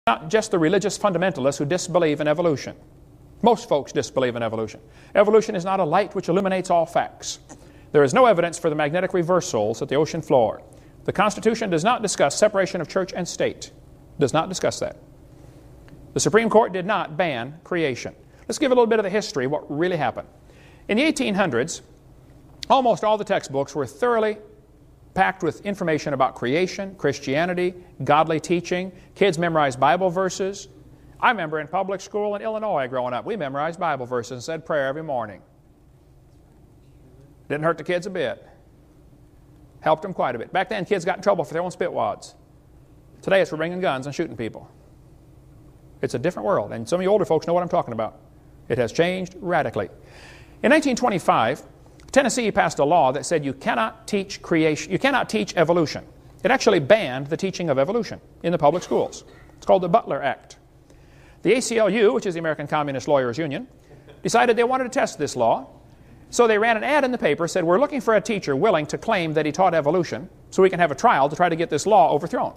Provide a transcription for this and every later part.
Not just the religious fundamentalists who disbelieve in evolution. Most folks disbelieve in evolution. Evolution is not a light which illuminates all facts. There is no evidence for the magnetic reversals at the ocean floor. The Constitution does not discuss separation of church and state. Does not discuss that. The Supreme Court did not ban creation. Let's give a little bit of the history of what really happened. In the 1800s, almost all the textbooks were thoroughly packed with information about creation, Christianity, godly teaching. Kids memorized Bible verses. I remember in public school in Illinois growing up, we memorized Bible verses and said prayer every morning. Didn't hurt the kids a bit. Helped them quite a bit. Back then, kids got in trouble for their own spitwads. Today, it's for bringing guns and shooting people. It's a different world, and some of you older folks know what I'm talking about. It has changed radically. In 1925, Tennessee passed a law that said you cannot teach creation, you cannot teach evolution. It actually banned the teaching of evolution in the public schools. It's called the Butler Act. The ACLU, which is the American Communist Lawyers Union, decided they wanted to test this law. So they ran an ad in the paper, said, we're looking for a teacher willing to claim that he taught evolution so we can have a trial to try to get this law overthrown.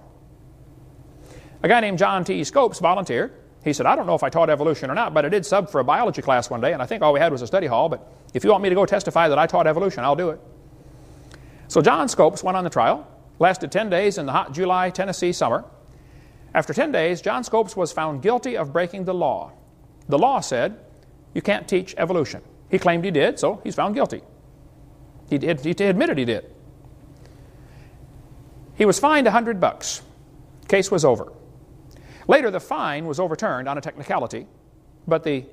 A guy named John T. Scopes volunteered. He said, I don't know if I taught evolution or not, but I did sub for a biology class one day, and I think all we had was a study hall, but if you want me to go testify that I taught evolution, I'll do it. So John Scopes went on the trial, lasted 10 days in the hot July, Tennessee summer. After 10 days, John Scopes was found guilty of breaking the law. The law said, you can't teach evolution. He claimed he did, so he's found guilty. He admitted he did. He was fined $100. Case was over. Later, the fine was overturned on a technicality, but the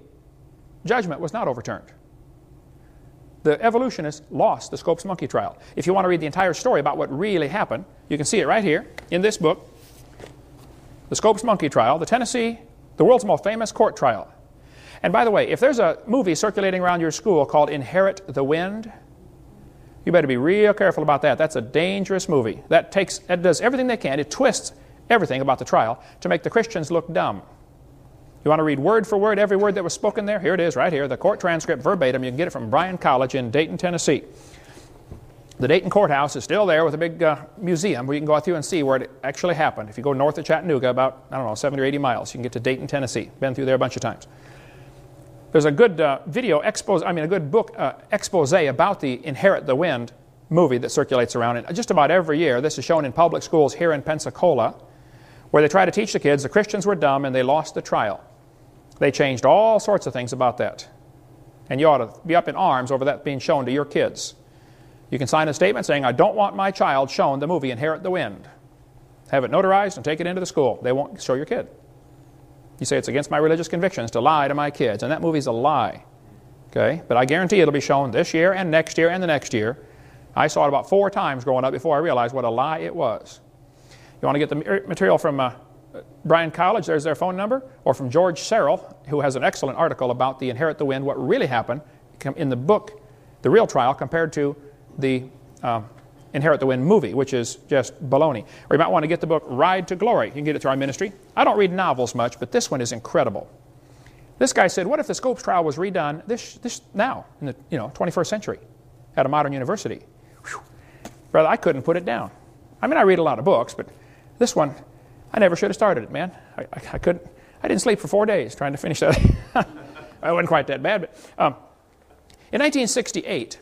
judgment was not overturned. The evolutionists lost the Scopes monkey trial. If you want to read the entire story about what really happened, you can see it right here in this book, The Scopes Monkey Trial, the world's most famous court trial. And by the way, if there's a movie circulating around your school called Inherit the Wind, you better be real careful about that. That's a dangerous movie. That does everything they can. It twists everything about the trial to make the Christians look dumb. You want to read word for word every word that was spoken there? Here it is right here, the court transcript verbatim. You can get it from Bryan College in Dayton, Tennessee. The Dayton courthouse is still there with a big museum where you can go out through and see where it actually happened. If you go north of Chattanooga about, 70 or 80 miles, you can get to Dayton, Tennessee. Been through there a bunch of times. There's a good a good book expose about the Inherit the Wind movie that circulates around. And just about every year, this is shown in public schools here in Pensacola, where they try to teach the kids the Christians were dumb and they lost the trial. They changed all sorts of things about that. And you ought to be up in arms over that being shown to your kids. You can sign a statement saying, I don't want my child shown the movie Inherit the Wind. Have it notarized and take it into the school. They won't show your kid. You say it's against my religious convictions to lie to my kids, and that movie's a lie. Okay? But I guarantee it'll be shown this year and next year and the next year. I saw it about 4 times growing up before I realized what a lie it was. You want to get the material from Bryan College, there's their phone number, or from George Serrell, who has an excellent article about the Inherit the Wind, what really happened in the book, The Real Trial, compared to the Inherit the Wind movie, which is just baloney. Or you might want to get the book Ride to Glory. You can get it through our ministry. I don't read novels much, but this one is incredible. This guy said, what if the Scopes trial was redone now, in the 21st century, at a modern university? Whew. Brother, I couldn't put it down. I mean, I read a lot of books, but this one, I never should have started it, man. I couldn't. I didn't sleep for 4 days trying to finish that. It wasn't quite that bad. But in 1968,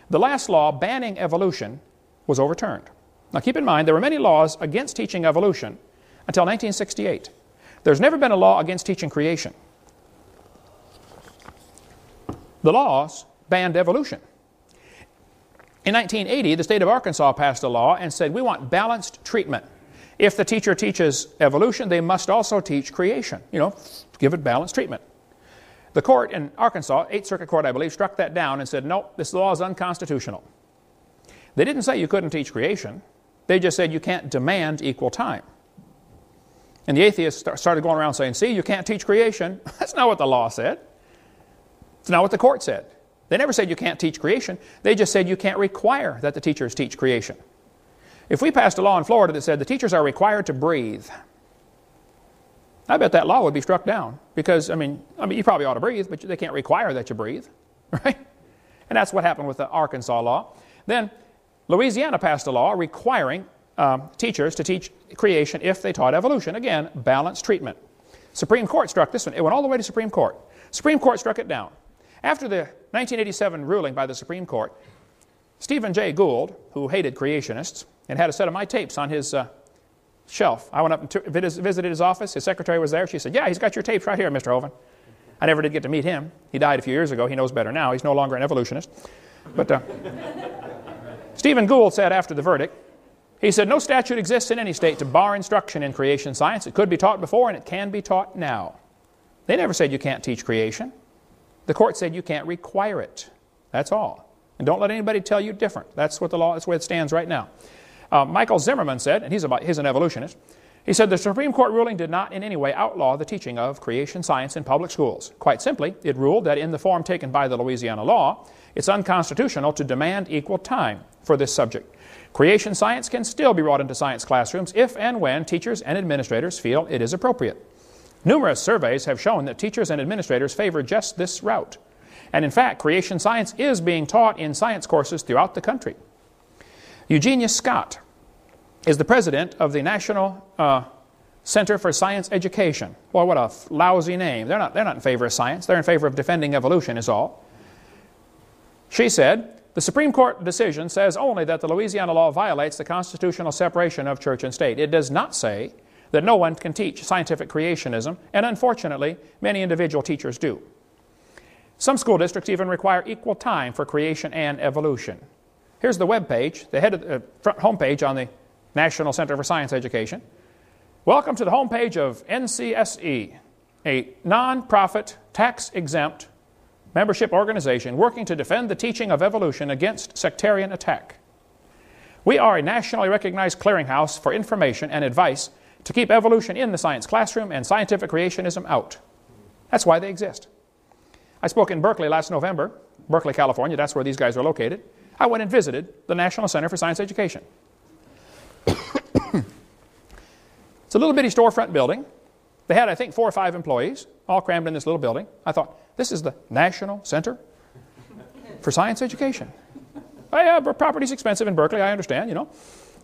the last law banning evolution was overturned. Now keep in mind, there were many laws against teaching evolution until 1968. There's never been a law against teaching creation. The laws banned evolution. In 1980, the state of Arkansas passed a law and said, we want balanced treatment. If the teacher teaches evolution, they must also teach creation. Give it balanced treatment. The court in Arkansas, 8th Circuit Court, I believe, struck that down and said, nope, this law is unconstitutional. They didn't say you couldn't teach creation. They just said you can't demand equal time. And the atheists started going around saying, see, you can't teach creation. That's not what the law said. It's not what the court said. They never said you can't teach creation. They just said you can't require that the teachers teach creation. If we passed a law in Florida that said the teachers are required to breathe, I bet that law would be struck down. Because, I mean, you probably ought to breathe, but they can't require that you breathe. Right? And that's what happened with the Arkansas law. Then Louisiana passed a law requiring teachers to teach creation if they taught evolution. Again, balanced treatment. Supreme Court struck this one. It went all the way to Supreme Court. Supreme Court struck it down. After the 1987 ruling by the Supreme Court, Stephen Jay Gould, who hated creationists and had a set of my tapes on his shelf. I went up and visited his office. His secretary was there. She said, "Yeah, he's got your tapes right here, Mr. Hovind." I never did get to meet him. He died a few years ago. He knows better now. He's no longer an evolutionist. But Stephen Gould said after the verdict, he said, "No statute exists in any state to bar instruction in creation science. It could be taught before and it can be taught now." They never said you can't teach creation. The court said you can't require it. That's all. And don't let anybody tell you different. That's what the law, that's where it stands right now. Michael Zimmerman said, and he's an evolutionist, he said the Supreme Court ruling did not in any way outlaw the teaching of creation science in public schools. Quite simply, it ruled that in the form taken by the Louisiana law, it's unconstitutional to demand equal time for this subject. Creation science can still be brought into science classrooms if and when teachers and administrators feel it is appropriate. Numerous surveys have shown that teachers and administrators favor just this route. And in fact, creation science is being taught in science courses throughout the country. Eugenia Scott is the president of the National Center for Science Education. Boy, what a lousy name. They're not in favor of science. They're in favor of defending evolution is all. She said, the Supreme Court decision says only that the Louisiana law violates the constitutional separation of church and state. It does not say that no one can teach scientific creationism, and unfortunately, many individual teachers do. Some school districts even require equal time for creation and evolution. Here's the web page, the head of the front homepage on the National Center for Science Education. Welcome to the homepage of NCSE, a non-profit, tax-exempt membership organization working to defend the teaching of evolution against sectarian attack. We are a nationally recognized clearinghouse for information and advice to keep evolution in the science classroom and scientific creationism out. That's why they exist. I spoke in Berkeley last November, Berkeley, California. That's where these guys are located. I went and visited the National Center for Science Education. It's a little bitty storefront building. They had, I think, 4 or 5 employees, all crammed in this little building. I thought, this is the National Center for Science Education. Oh, yeah, property's expensive in Berkeley, I understand, you know.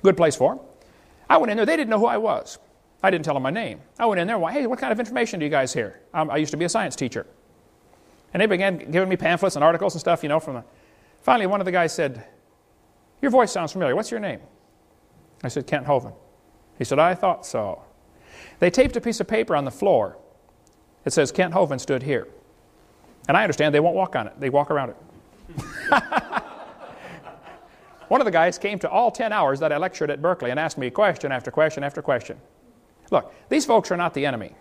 Good place for them. I went in there. They didn't know who I was. I didn't tell them my name. I went in there, hey, what kind of information do you guys hear? I used to be a science teacher. And they began giving me pamphlets and articles and stuff, you know, Finally, one of the guys said, your voice sounds familiar. What's your name? I said, Kent Hovind. He said, I thought so. They taped a piece of paper on the floor. It says, Kent Hovind stood here. And I understand they won't walk on it. They walk around it. One of the guys came to all 10 hours that I lectured at Berkeley and asked me question after question after question. Look, these folks are not the enemy.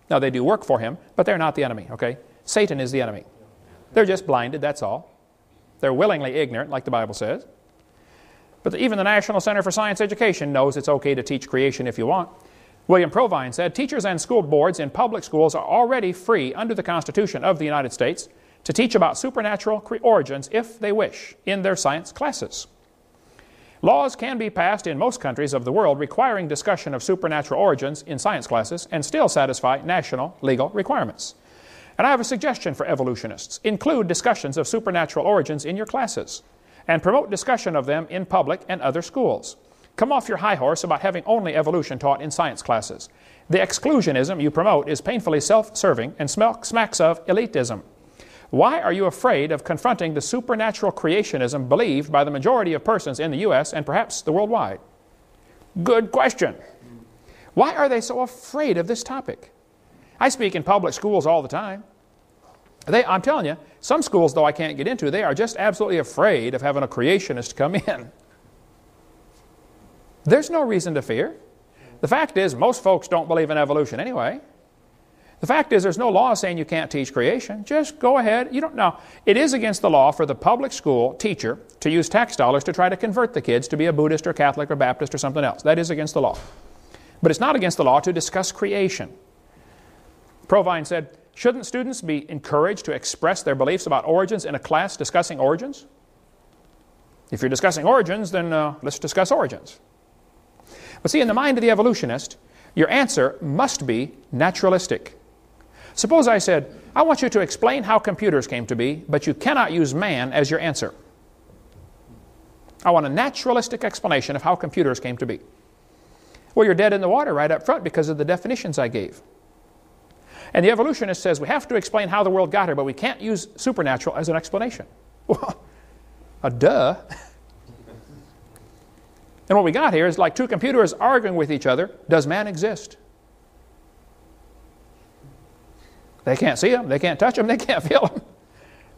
Now, they do work for him, but they're not the enemy, okay? Satan is the enemy. They're just blinded, that's all. They're willingly ignorant, like the Bible says. But even the National Center for Science Education knows it's okay to teach creation if you want. William Provine said, teachers and school boards in public schools are already free under the Constitution of the United States to teach about supernatural origins if they wish in their science classes. Laws can be passed in most countries of the world requiring discussion of supernatural origins in science classes and still satisfy national legal requirements. And I have a suggestion for evolutionists. Include discussions of supernatural origins in your classes and promote discussion of them in public and other schools. Come off your high horse about having only evolution taught in science classes. The exclusionism you promote is painfully self-serving and smacks of elitism. Why are you afraid of confronting the supernatural creationism believed by the majority of persons in the U.S. and perhaps the worldwide? Good question. Why are they so afraid of this topic? I speak in public schools all the time. I'm telling you, some schools, though I can't get into, they are just absolutely afraid of having a creationist come in. There's no reason to fear. The fact is, most folks don't believe in evolution anyway. The fact is, there's no law saying you can't teach creation. Just go ahead. You don't know. It is against the law for the public school teacher to use tax dollars to try to convert the kids to be a Buddhist or Catholic or Baptist or something else. That is against the law. But it's not against the law to discuss creation. Provine said, shouldn't students be encouraged to express their beliefs about origins in a class discussing origins? If you're discussing origins, then let's discuss origins. But see, in the mind of the evolutionist, your answer must be naturalistic. Suppose I said, I want you to explain how computers came to be, but you cannot use man as your answer. I want a naturalistic explanation of how computers came to be. Well, you're dead in the water right up front because of the definitions I gave. And the evolutionist says we have to explain how the world got here, but we can't use supernatural as an explanation. Well, duh. And what we got here is like two computers arguing with each other. Does man exist? They can't see him, they can't touch him, they can't feel him.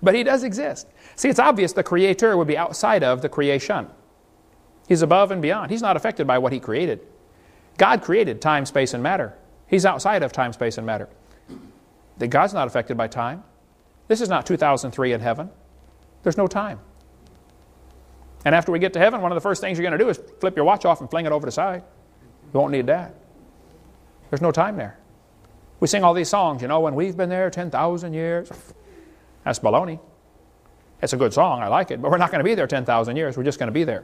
But he does exist. See, it's obvious the Creator would be outside of the creation. He's above and beyond. He's not affected by what He created. God created time, space, and matter. He's outside of time, space, and matter. God's not affected by time. This is not 2003 in heaven. There's no time. And after we get to heaven, one of the first things you're going to do is flip your watch off and fling it over the side. You won't need that. There's no time there. We sing all these songs, you know, when we've been there 10,000 years. That's baloney. It's a good song, I like it, but we're not going to be there 10,000 years. We're just going to be there.